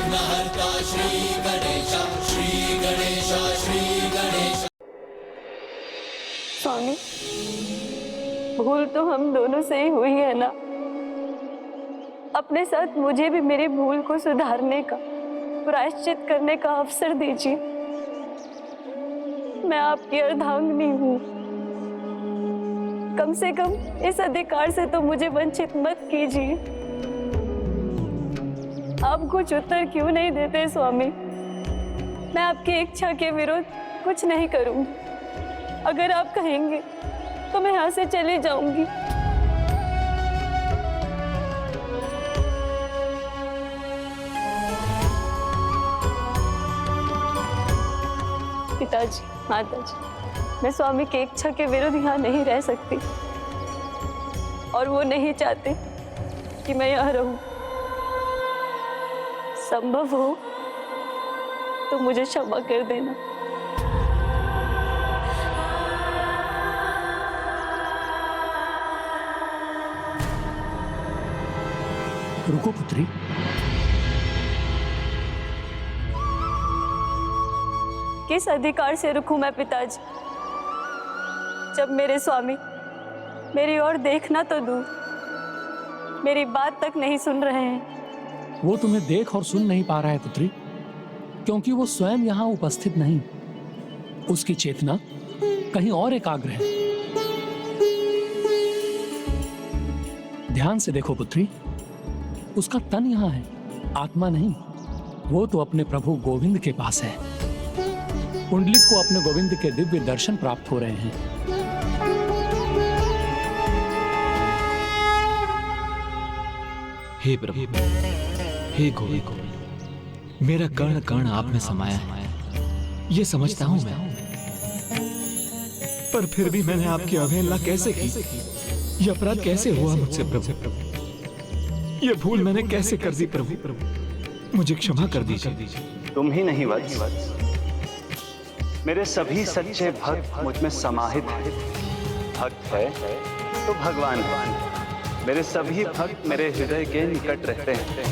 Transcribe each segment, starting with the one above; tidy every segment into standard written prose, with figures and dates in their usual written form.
विघ्नहर्ता श्री गणेश, श्री गणेश, श्री गणेश। स्वामी, भूल तो हम दोनों से ही हुई है ना। अपने साथ मुझे भी मेरी भूल को सुधारने का, प्रायश्चित करने का अवसर दीजिए। मैं आपकी अर्धांगिनी हूँ। कम से कम इस अधिकार से तो मुझे वंचित मत कीजिए। आप कुछ उत्तर क्यों नहीं देते स्वामी? मैं आपकी इच्छा के विरुद्ध कुछ नहीं करूंगी। अगर आप कहेंगे तो मैं यहाँ से चली जाऊंगी। पिताजी, माताजी, मैं स्वामी की इच्छा के विरुद्ध यहाँ नहीं रह सकती और वो नहीं चाहते कि मैं यहाँ रहूं। संभव हो तो मुझे क्षमा कर देना। रुको पुत्री, किस अधिकार से रुकूं मैं पिताजी, जब मेरे स्वामी मेरी ओर देखना तो दूर, मेरी बात तक नहीं सुन रहे हैं। वो तुम्हें देख और सुन नहीं पा रहा है पुत्री, क्योंकि वो स्वयं यहाँ उपस्थित नहीं। उसकी चेतना कहीं और एकाग्र है। ध्यान से देखो पुत्री, उसका तन यहाँ है, आत्मा नहीं। वो तो अपने प्रभु गोविंद के पास है। पुंडलिक को अपने गोविंद के दिव्य दर्शन प्राप्त हो रहे हैं। हे प्रभु, हे गोविंद, मेरा कण कण आप में समाया है, ये समझता हूं मैं। पर फिर भी मैंने आपकी अवहेलना कैसे की? यह अपराध कैसे हुआ मुझसे प्रभु? यह भूल मैंने कैसे कर दी प्रभु? मुझे क्षमा कर दीजिए। तुम ही नहीं वत्स, मेरे सभी सच्चे भक्त मुझ में समाहित हैं। भक्त है तो भगवान है। मेरे सभी भक्त मेरे हृदय के निकट रहते हैं।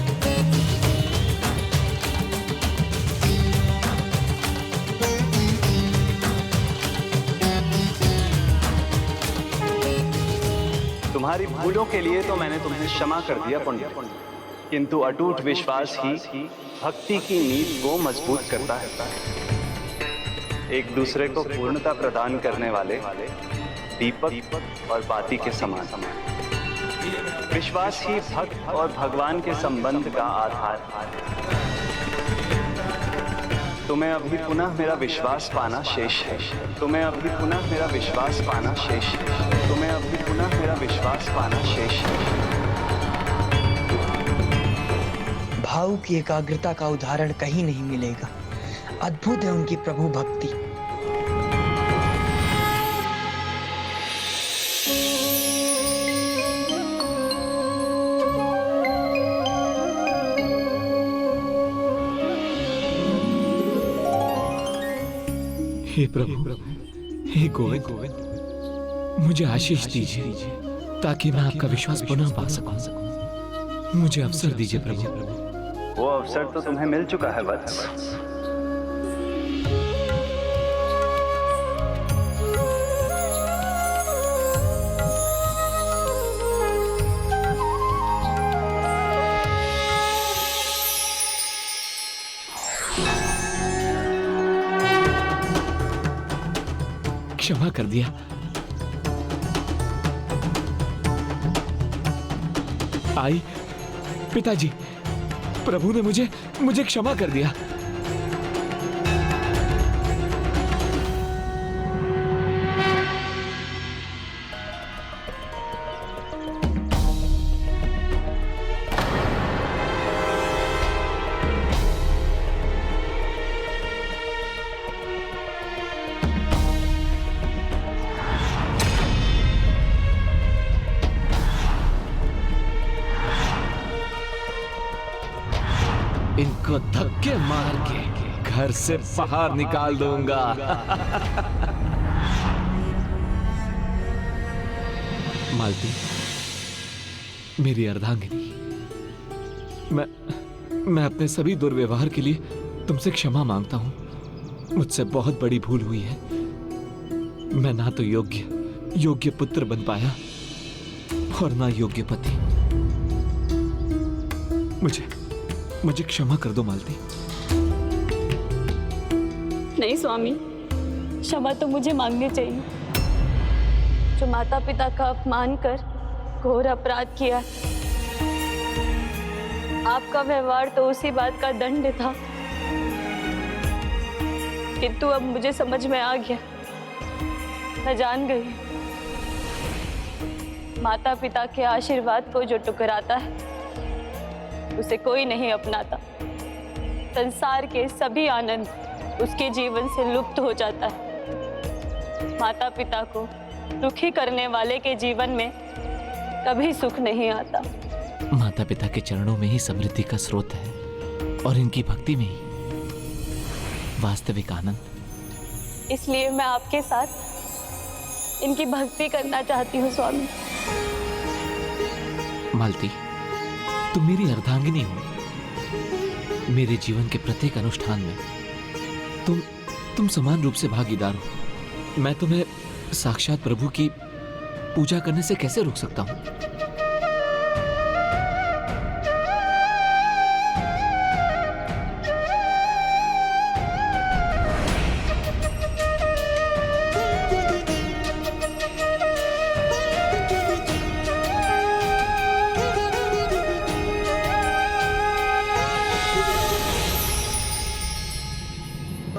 तुम्हारी भूलों के लिए तो मैंने तुम्हें क्षमा कर दिया पुण्य, किंतु अटूट विश्वास ही भक्ति की नींव को मजबूत करता है। एक दूसरे को पूर्णता प्रदान करने वाले दीपक और बाती के समान। विश्वास ही भक्त और भगवान के संबंध का आधार है। तुम्हें अभी पुनः मेरा विश्वास पाना शेष है। तुम्हें अभी पुनः मेरा विश्वास पाना शेष है। तुम्हें अभी पुनः मेरा विश्वास पाना शेष है। भाव की एकाग्रता का उदाहरण कहीं नहीं मिलेगा। अद्भुत है उनकी प्रभु भक्ति। हे प्रभु, हे गोविंद, मुझे आशीष दीजिए ताकि मैं आपका विश्वास पुनः पा सकूं। मुझे अवसर दीजिए प्रभु। वो अवसर तो तुम्हें मिल चुका है वत्स। क्षमा कर दिया। आई, पिताजी, प्रभु ने मुझे क्षमा कर दिया। इनको धक्के मार के घर से बाहर निकाल दूंगा। मालती, मेरी अर्धांगिनी, मैं अपने सभी दुर्व्यवहार के लिए तुमसे क्षमा मांगता हूँ। मुझसे बहुत बड़ी भूल हुई है। मैं ना तो योग्य पुत्र बन पाया और ना योग्य पति। मुझे क्षमा कर दो मालती। नहीं स्वामी, क्षमा तो मुझे मांगनी चाहिए। जो माता पिता का अपमान कर घोर अपराध किया। आपका व्यवहार तो उसी बात का दंड था, किंतु अब मुझे समझ में आ गया। मैं जान गई, माता पिता के आशीर्वाद को जो ठुकराता है उसे कोई नहीं अपनाता। संसार के सभी आनंद उसके जीवन से लुप्त हो जाता है। माता पिता को दुखी करने वाले के जीवन में कभी सुख नहीं आता। माता पिता के चरणों में ही समृद्धि का स्रोत है और इनकी भक्ति में ही वास्तविक आनंद। इसलिए मैं आपके साथ इनकी भक्ति करना चाहती हूँ स्वामी। मालती, तुम मेरी अर्धांगिनी हो। मेरे जीवन के प्रत्येक अनुष्ठान में तुम समान रूप से भागीदार हो। मैं तुम्हें साक्षात प्रभु की पूजा करने से कैसे रोक सकता हूं?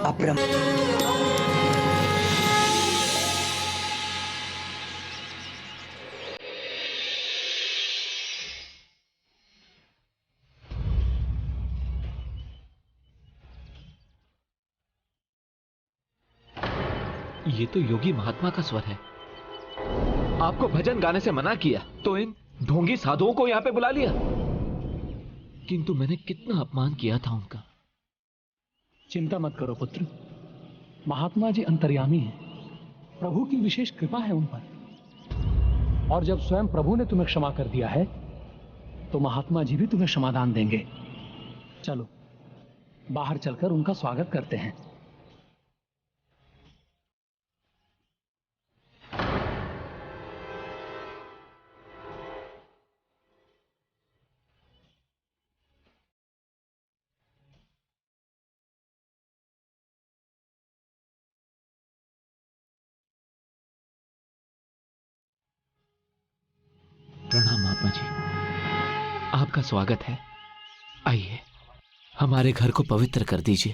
अपरम ये तो योगी महात्मा का स्वर है। आपको भजन गाने से मना किया तो इन ढोंगी साधुओं को यहां पे बुला लिया। किंतु मैंने कितना अपमान किया था उनका। चिंता मत करो पुत्र, महात्मा जी अंतर्यामी हैं। प्रभु की विशेष कृपा है उन पर। और जब स्वयं प्रभु ने तुम्हें क्षमा कर दिया है तो महात्मा जी भी तुम्हें क्षमादान देंगे। चलो बाहर चलकर उनका स्वागत करते हैं। प्रणाम महात्मा जी, आपका स्वागत है। आइए हमारे घर को पवित्र कर दीजिए।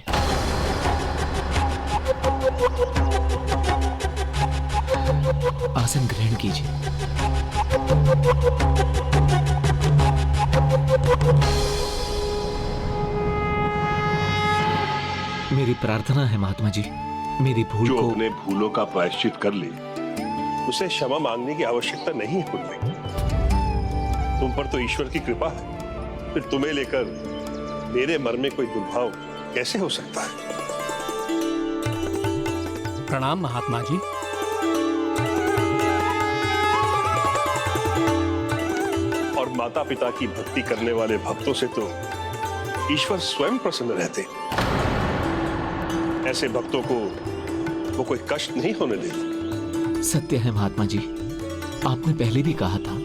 आसन ग्रहण कीजिए। मेरी प्रार्थना है महात्मा जी, मेरी भूल जो को अपने भूलों का प्रायश्चित कर ले उसे क्षमा मांगने की आवश्यकता नहीं है पुण्य। तुम पर तो ईश्वर की कृपा है, फिर तुम्हें लेकर मेरे मन में कोई दुर्भाव कैसे हो सकता है? प्रणाम महात्मा जी। और माता पिता की भक्ति करने वाले भक्तों से तो ईश्वर स्वयं प्रसन्न रहते। ऐसे भक्तों को वो कोई कष्ट नहीं होने देता। सत्य है महात्मा जी, आपने पहले भी कहा था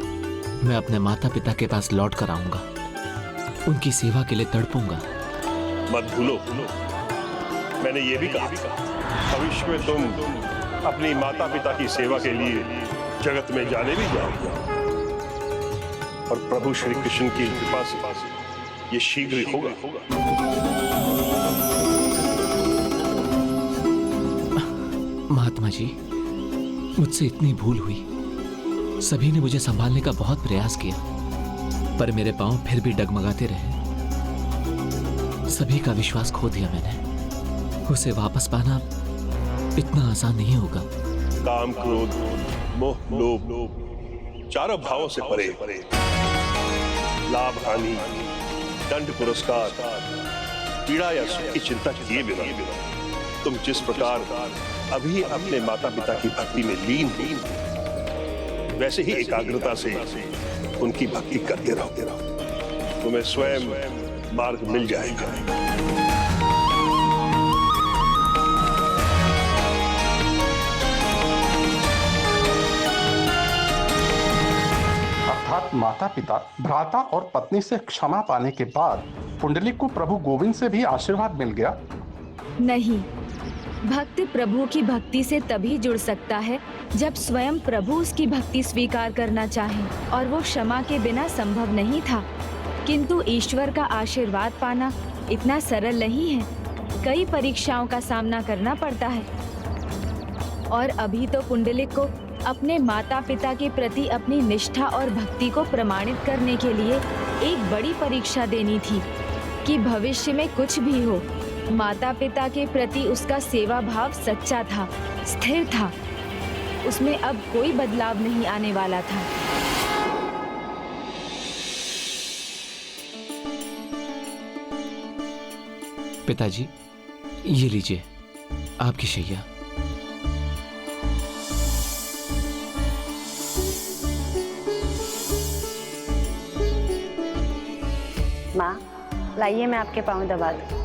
मैं अपने माता पिता के पास लौट कर आऊंगा, उनकी सेवा के लिए तड़पूंगा। मत भूलो, मैंने ये भी कहा भविष्य में तुम अपनी माता पिता की सेवा के लिए जगत में जाने भी जाओगे और प्रभु श्री कृष्ण की कृपा से ये शीघ्र ही होगा। महात्मा जी, मुझसे इतनी भूल हुई। सभी ने मुझे संभालने का बहुत प्रयास किया, पर मेरे पांव फिर भी डगमगाते रहे। सभी का विश्वास खो दिया मैंने। उसे वापस पाना इतना आसान नहीं होगा। काम, क्रोध, मोह, लोभ चारों भावों से परे लाभ, हानि, दंड, पुरस्कार, पीड़ा या सुख की चिंता किए बिना तुम जिस प्रकार अभी अपने माता पिता की भक्ति में लीन हो, वैसे ही एकाग्रता से उनकी भक्ति करते रहो। तुम्हें स्वयं मार्ग मिल जाएगा। अर्थात माता पिता, भ्राता और पत्नी से क्षमा पाने के बाद पुंडलिक को प्रभु गोविंद से भी आशीर्वाद मिल गया। नहीं, भक्त प्रभु की भक्ति से तभी जुड़ सकता है जब स्वयं प्रभु उसकी भक्ति स्वीकार करना चाहे, और वो क्षमा के बिना संभव नहीं था। किंतु ईश्वर का आशीर्वाद पाना इतना सरल नहीं है, कई परीक्षाओं का सामना करना पड़ता है। और अभी तो पुंडलिक को अपने माता पिता के प्रति अपनी निष्ठा और भक्ति को प्रमाणित करने के लिए एक बड़ी परीक्षा देनी थी कि भविष्य में कुछ भी हो, माता पिता के प्रति उसका सेवा भाव सच्चा था, स्थिर था, उसमें अब कोई बदलाव नहीं आने वाला था। पिताजी, ये लीजिए आपकी शैया। माँ, लाइए मैं आपके पाँव दबा दूँ।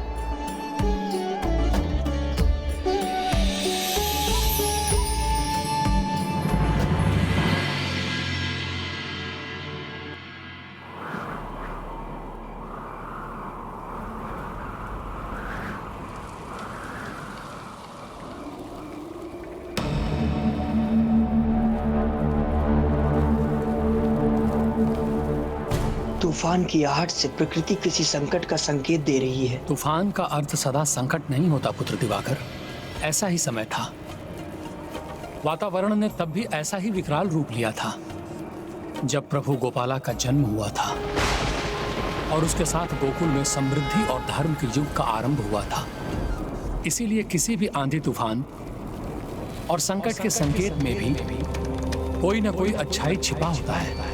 तूफान की आहट से प्रकृति किसी संकट का संकेत दे रही है। तूफान का अर्थ सदा संकट नहीं होता पुत्र दिवाकर। ऐसा ही समय था, वातावरण ने तब भी ऐसा ही विकराल रूप लिया था जब प्रभु गोपाला का जन्म हुआ था, और उसके साथ गोकुल में समृद्धि और धर्म के युग का आरंभ हुआ था। इसीलिए किसी भी आंधी तूफान और संकट के संकेत में भी कोई न कोई अच्छाई छिपा होता है।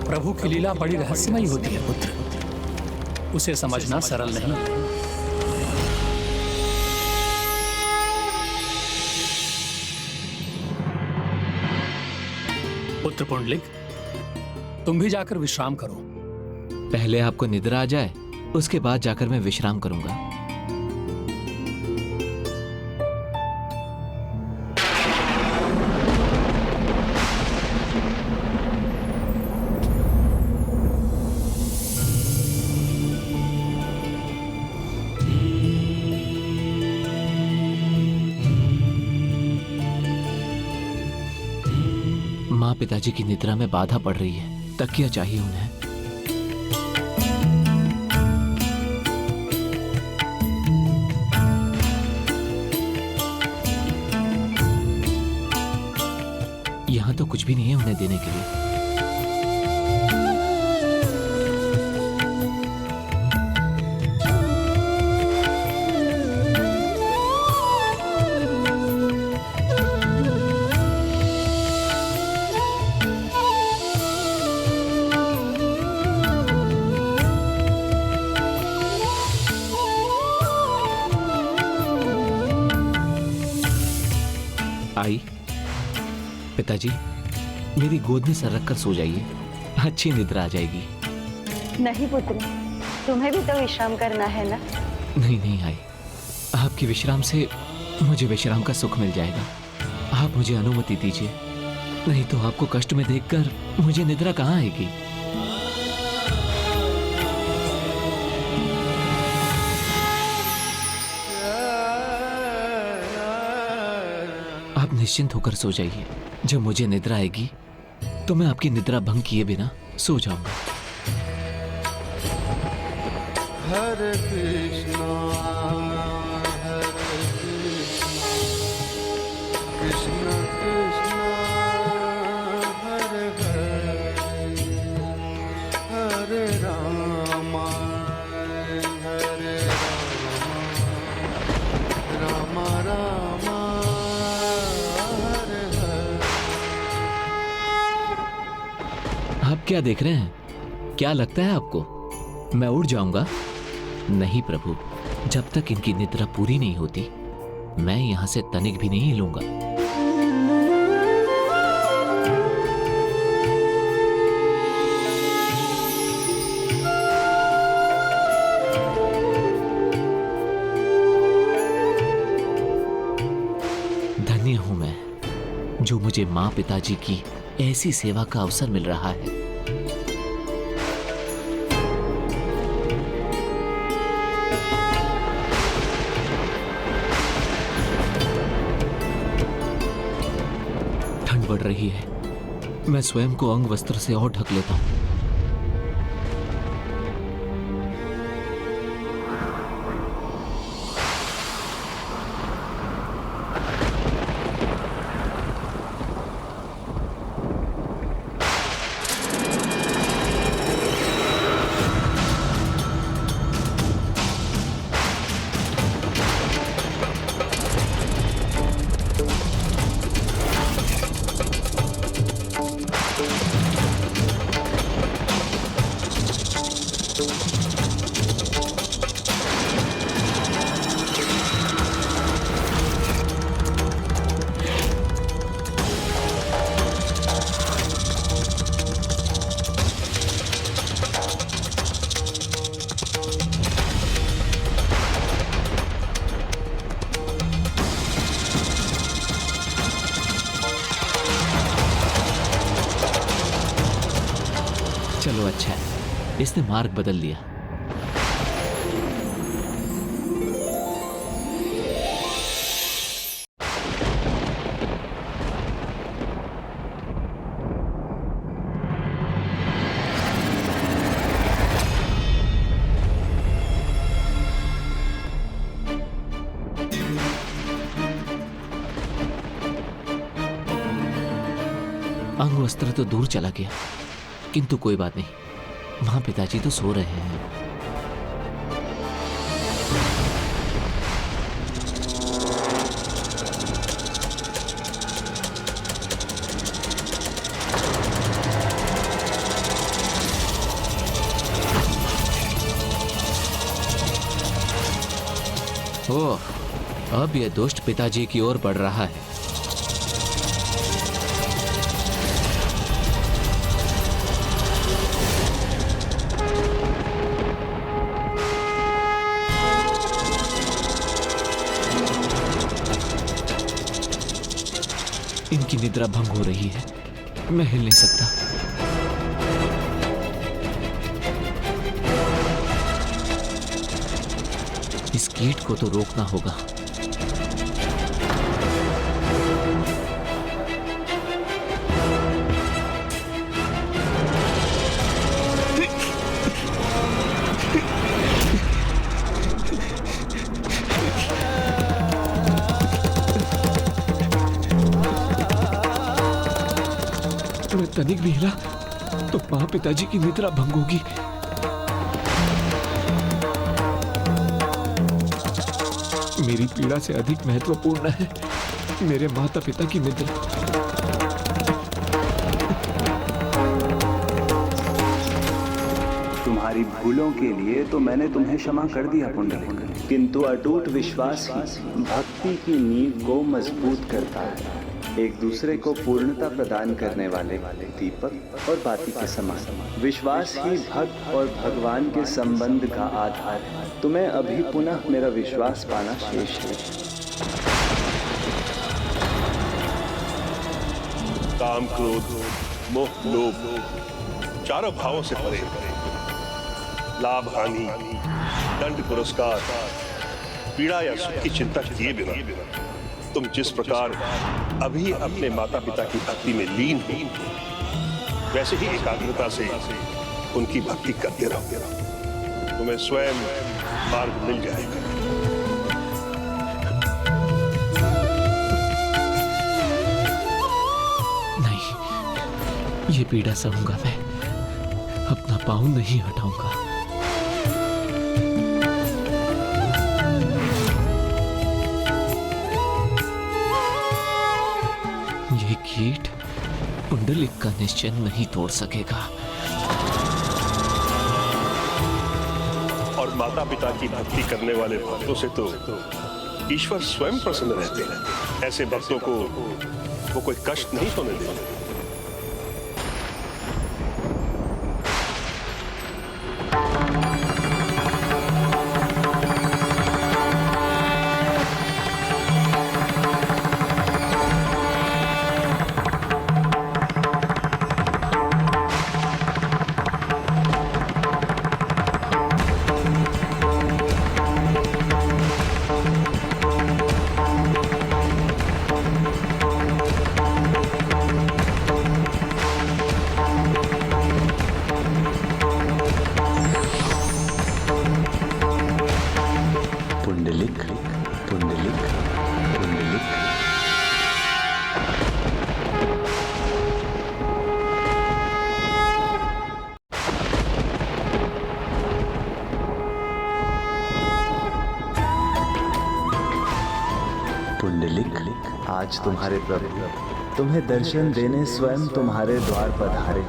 प्रभु की लीला बड़ी रहस्यमयी होती है पुत्र, उसे समझना सरल नहीं। पुत्र पुंडलिक, तुम भी जाकर विश्राम करो। पहले आपको निद्रा आ जाए, उसके बाद जाकर मैं विश्राम करूंगा। माँ पिताजी की निद्रा में बाधा पड़ रही है, तकिया चाहिए उन्हें। यहाँ तो कुछ भी नहीं है उन्हें देने के लिए। आई, पिताजी मेरी गोद में सर रखकर सो जाइए, अच्छी निद्रा आ जाएगी। नहीं पुत्र, तुम्हें भी तो विश्राम करना है ना। नहीं नहीं आई, आपके विश्राम से मुझे विश्राम का सुख मिल जाएगा। आप मुझे अनुमति दीजिए, नहीं तो आपको कष्ट में देखकर मुझे निद्रा कहाँ आएगी। आप निश्चिंत होकर सो जाइए, जब मुझे निद्रा आएगी तो मैं आपकी निद्रा भंग किए बिना सो जाऊंगा। हरे कृष्णा कृष्ण कृष्ण हरे हरे हरे राम राम राम हरे हरे। आप क्या देख रहे हैं? क्या लगता है आपको मैं उड़ जाऊंगा? नहीं प्रभु, जब तक इनकी निद्रा पूरी नहीं होती मैं यहां से तनिक भी नहीं हिलूंगा। जो मुझे माँ पिताजी की ऐसी सेवा का अवसर मिल रहा है। ठंड बढ़ रही है, मैं स्वयं को अंग वस्त्र से और ढक लेता हूं। चलो अच्छा है, इसने मार्ग बदल लिया। अंग वस्त्र तो दूर चला गया, किंतु कोई बात नहीं, मां पिताजी तो सो रहे हैं। ओह, अब यह दुष्ट पिताजी की ओर बढ़ रहा है। इनकी निद्रा भंग हो रही है, मैं हिल नहीं सकता। इस कीट को तो रोकना होगा। मैं तनिक भी हिला तो मां पिताजी की निद्रा भंग होगी। मेरी पीड़ा से अधिक महत्वपूर्ण है मेरे माता पिता की निद्रा। तुम्हारी भूलों के लिए तो मैंने तुम्हें क्षमा कर दिया पुंडलिक, किंतु अटूट विश्वास ही भक्ति की नींव को मजबूत करता है। एक दूसरे को पूर्णता प्रदान करने वाले दीपक और बाती के समान विश्वास ही भक्त और भगवान के संबंध का आधार है। तुम्हें अभी पुनः मेरा विश्वास पाना शेष है। काम, क्रोध, मोह, लोभ चारों भावों से परे, लाभ, हानि, दंड, पुरस्कार, पीड़ा या सुख की चिंता किए बिना तुम जिस प्रकार अभी अपने माता पिता की भक्ति में लीन हो, वैसे ही एकाग्रता से उनकी भक्ति करते रहो। तुम्हें स्वयं मार्ग मिल जाएगा। नहीं, ये पीड़ा सहूंगा मैं, अपना पाँव नहीं हटाऊंगा। ये कीट पुंडलिक का निश्चय नहीं तोड़ सकेगा। और माता पिता की भक्ति करने वाले भक्तों से तो ईश्वर स्वयं प्रसन्न रहते हैं। ऐसे भक्तों को वो कोई कष्ट नहीं होने देते। पुंडलिक पुंडलिक पुंडलिक। पुंडलिक, आज तुम्हारे प्रभु तुम्हें दर्शन देने स्वयं तुम्हारे द्वार पधारे।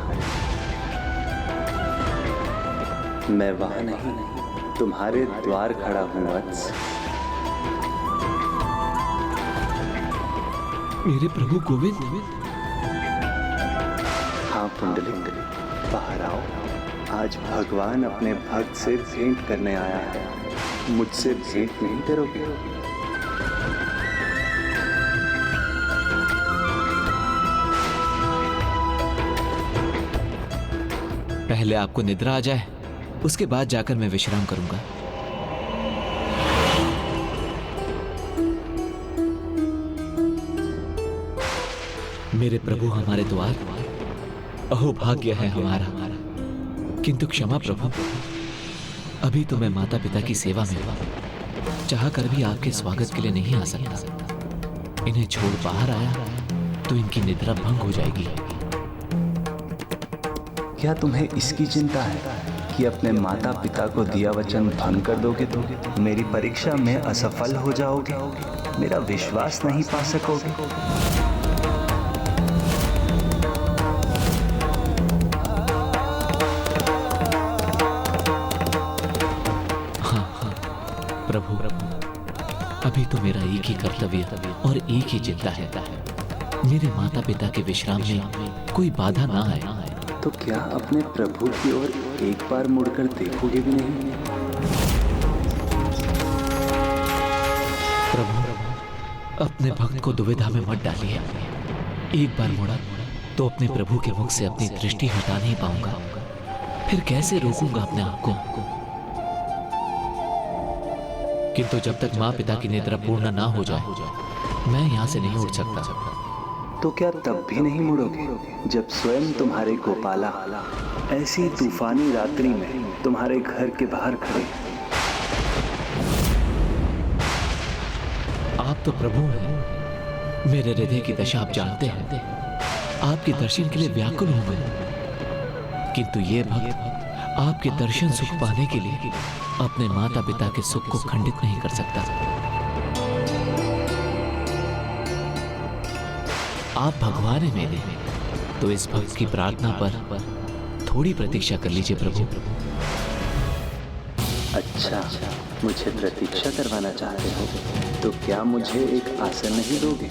मैं वहां नहीं, तुम्हारे द्वार खड़ा हूं वत्स। मेरे प्रभु गोविंद। हाँ पुंडलिक, बाहर आओ। आज भगवान अपने भक्त से भेंट करने आया है। मुझसे भेंट नहीं करोगे? पहले आपको निद्रा आ जाए, उसके बाद जाकर मैं विश्राम करूंगा। मेरे प्रभु हमारे द्वार, अहो भाग्य है हमारा। किंतु क्षमा प्रभु, अभी तो मैं माता पिता की सेवा में हूं। चाह कर भी आपके स्वागत के लिए नहीं आ सकता। इन्हें छोड़ बाहर आया तो इनकी निद्रा भंग हो जाएगी। क्या तुम्हें इसकी चिंता है कि अपने माता पिता को दिया वचन भंग कर दोगे तो मेरी परीक्षा में असफल हो जाओगे, मेरा विश्वास नहीं पा सकोगे? हाँ प्रभु, अभी तो मेरा एक ही कर्तव्य और एक ही चिंता है, मेरे माता पिता के विश्राम में कोई बाधा ना आए। तो क्या अपने प्रभु की ओर एक बार मुड़कर देखोगे भी नहीं? प्रभु, अपने भक्त को दुविधा में मत डालिए। एक बार मुड़ा तो अपने प्रभु के मुख से अपनी दृष्टि हटा नहीं पाऊंगा, फिर कैसे रोकूंगा अपने आप को? किंतु जब तक माँ पिता की निद्रा पूर्ण ना हो जाए, मैं यहाँ से नहीं उठ सकता। तो क्या तब भी नहीं मुड़ोगे जब स्वयं तुम्हारे गोपाला ऐसी तूफानी रात्रि में तुम्हारे घर के बाहर खड़े? आप तो प्रभु हैं, मेरे हृदय की दशा आप जानते हैं। आपके दर्शन के लिए व्याकुल हूं मैं। किंतु ये भक्त आपके दर्शन सुख पाने के लिए अपने माता पिता के सुख को खंडित नहीं कर सकता। आप भगवान हैं मेरे, तो इस भक्त की प्रार्थना पर थोड़ी प्रतीक्षा कर लीजिए प्रभु। अच्छा, मुझे प्रतीक्षा करवाना चाहते हो तो क्या मुझे एक आसन नहीं दोगे?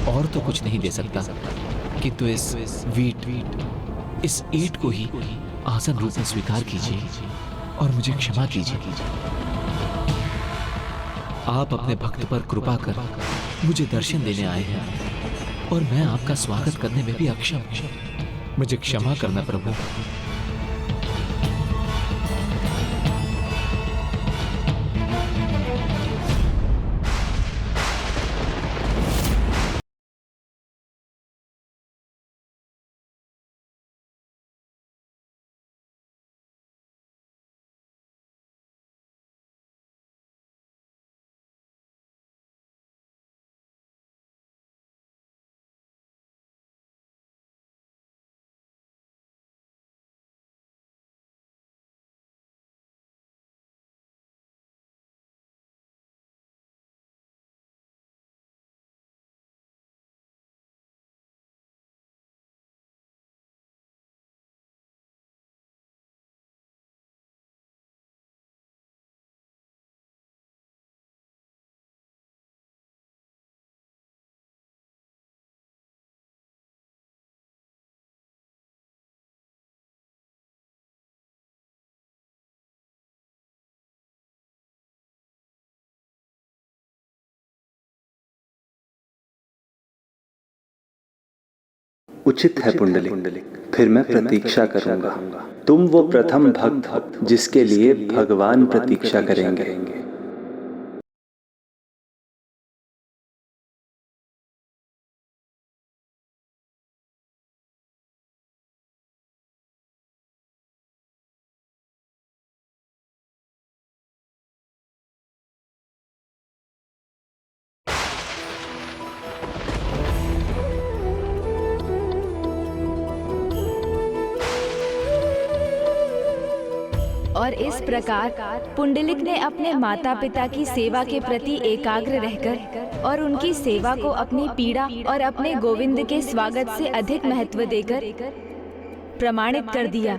और तो कुछ नहीं दे सकता, किंतु इस ईंट को ही आसन रूप में स्वीकार कीजिए और मुझे क्षमा कीजिए। आप अपने भक्त पर कृपा कर मुझे दर्शन देने आए हैं और मैं आपका स्वागत करने में भी अक्षम हूं। मुझे क्षमा करना प्रभु। उचित है पुंडलिक, फिर मैं प्रतीक्षा करूंगा। तुम वो प्रथम भक्त हो जिसके लिए भगवान प्रतीक्षा करेंगे। और इस प्रकार पुंडलिक ने अपने माता पिता की सेवा के प्रति एकाग्र रहकर और उनकी सेवा को अपनी पीड़ा और अपने गोविंद के स्वागत से अधिक महत्व देकर प्रमाणित कर दिया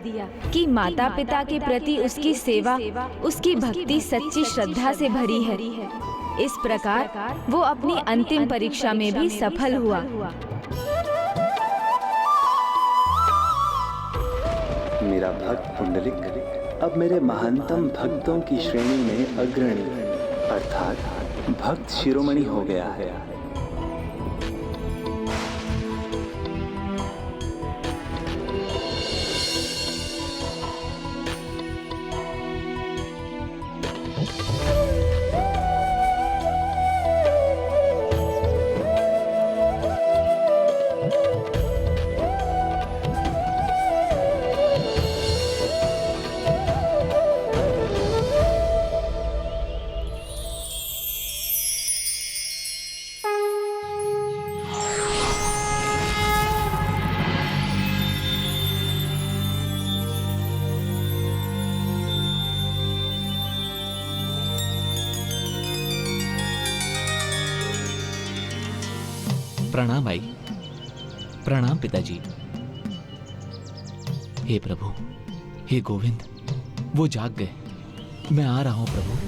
कि माता पिता के प्रति उसकी सेवा, उसकी भक्ति सच्ची श्रद्धा से भरी है। इस प्रकार वो अपनी अंतिम परीक्षा में भी सफल हुआ। मेरा भक्त पुंडलिक अब मेरे महानतम भक्तों की श्रेणी में अग्रणी अर्थात भक्त शिरोमणि हो गया है। प्रणाम आई, प्रणाम पिताजी। हे प्रभु, हे गोविंद, वो जाग गए। मैं आ रहा हूं प्रभु।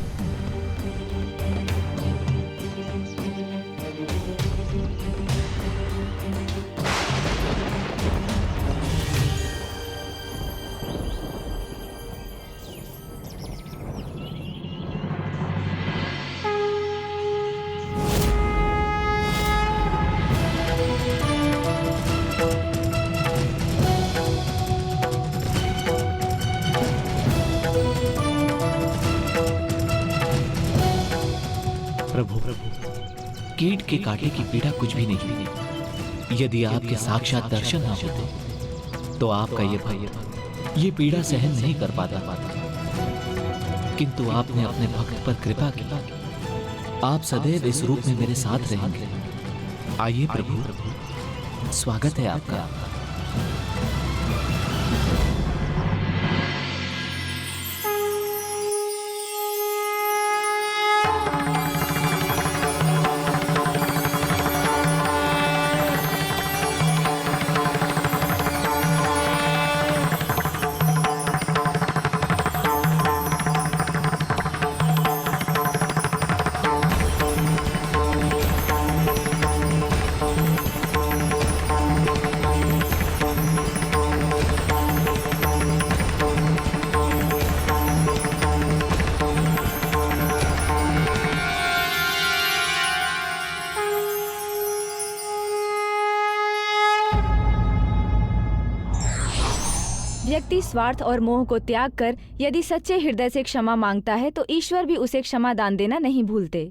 कीट के काटे की पीड़ा कुछ भी नहीं। यदि आपके साक्षात दर्शन न होते तो आपका ये भय, ये पीड़ा सहन नहीं कर पाता। किंतु आपने अपने भक्त पर कृपा की। आप सदैव इस रूप में मेरे साथ रहेंगे। आइए प्रभु, स्वागत है आपका। व्यक्ति स्वार्थ और मोह को त्याग कर यदि सच्चे हृदय से क्षमा मांगता है तो ईश्वर भी उसे क्षमा दान देना नहीं भूलते।